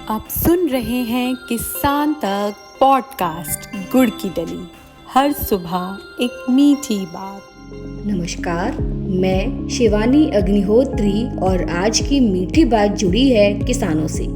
आप सुन रहे हैं किसान तक पॉडकास्ट गुड़ की डली। हर सुबह एक मीठी बात। नमस्कार, मैं शिवानी अग्निहोत्री और आज की मीठी बात जुड़ी है किसानों से।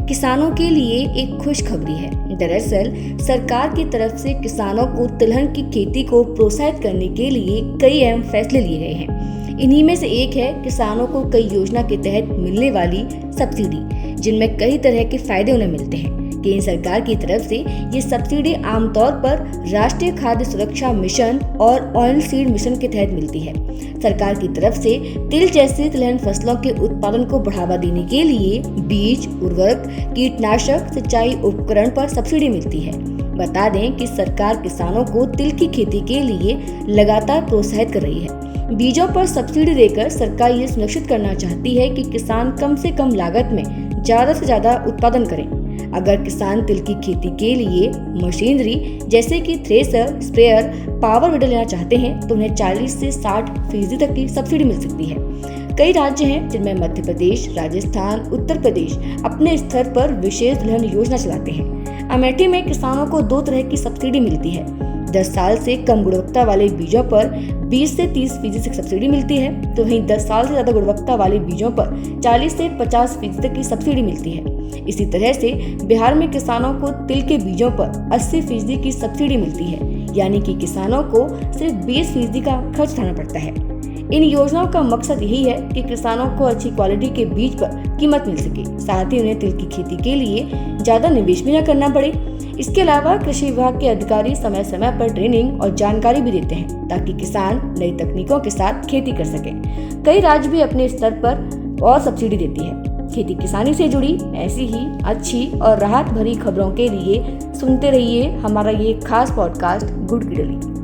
किसानों के लिए एक खुशखबरी है। दरअसल सरकार की तरफ से किसानों को तिलहन की खेती को प्रोत्साहित करने के लिए कई अहम फैसले लिए गए हैं। इन्हीं में से एक है किसानों को कई योजना के तहत मिलने वाली सब्सिडी, जिनमें कई तरह के फायदे उन्हें मिलते हैं। केंद्र सरकार की तरफ से ये सब्सिडी आमतौर पर राष्ट्रीय खाद्य सुरक्षा मिशन और ऑयल सीड मिशन के तहत मिलती है। सरकार की तरफ से तिल जैसी तिलहन फसलों के उत्पादन को बढ़ावा देने के लिए बीज, उर्वरक, कीटनाशक, सिंचाई उपकरण पर सब्सिडी मिलती है। बता दें कि सरकार किसानों को तिल की खेती के लिए लगातार प्रोत्साहित कर रही है। बीजों पर सब्सिडी देकर सरकार ये सुनिश्चित करना चाहती है कि किसान कम से कम लागत में ज्यादा से ज्यादा उत्पादन करें। अगर किसान तिल की खेती के लिए मशीनरी जैसे कि थ्रेसर, स्प्रेयर, पावर वीडर लेना चाहते हैं तो उन्हें 40 से 60% तक की सब्सिडी मिल सकती है। कई राज्य हैं जिनमें मध्य प्रदेश, राजस्थान, उत्तर प्रदेश अपने स्तर पर विशेष तिलहन योजना चलाते हैं। अमेठी में किसानों को 2 तरह की सब्सिडी मिलती है। 10 साल से कम गुणवत्ता वाले बीजों पर 20 से 30% तक सब्सिडी मिलती है, तो वहीं 10 साल से ज्यादा गुणवत्ता वाले बीजों पर 40 से 50% तक की सब्सिडी मिलती है। इसी तरह से बिहार में किसानों को तिल के बीजों पर 80% की सब्सिडी मिलती है, यानी कि किसानों को सिर्फ 20% का खर्च उठाना पड़ता है। इन योजनाओं का मकसद यही है कि किसानों को अच्छी क्वालिटी के बीज पर कीमत मिल सके, साथ ही उन्हें तिल की खेती के लिए ज्यादा निवेश भी न करना पड़े। इसके अलावा कृषि विभाग के अधिकारी समय समय पर ट्रेनिंग और जानकारी भी देते हैं ताकि किसान नई तकनीकों के साथ खेती कर सके। कई राज्य भी अपने स्तर पर और सब्सिडी देती है। खेती किसानी से जुड़ी ऐसी ही अच्छी और राहत भरी खबरों के लिए सुनते रहिए हमारा ये खास पॉडकास्ट गुड़ की डली।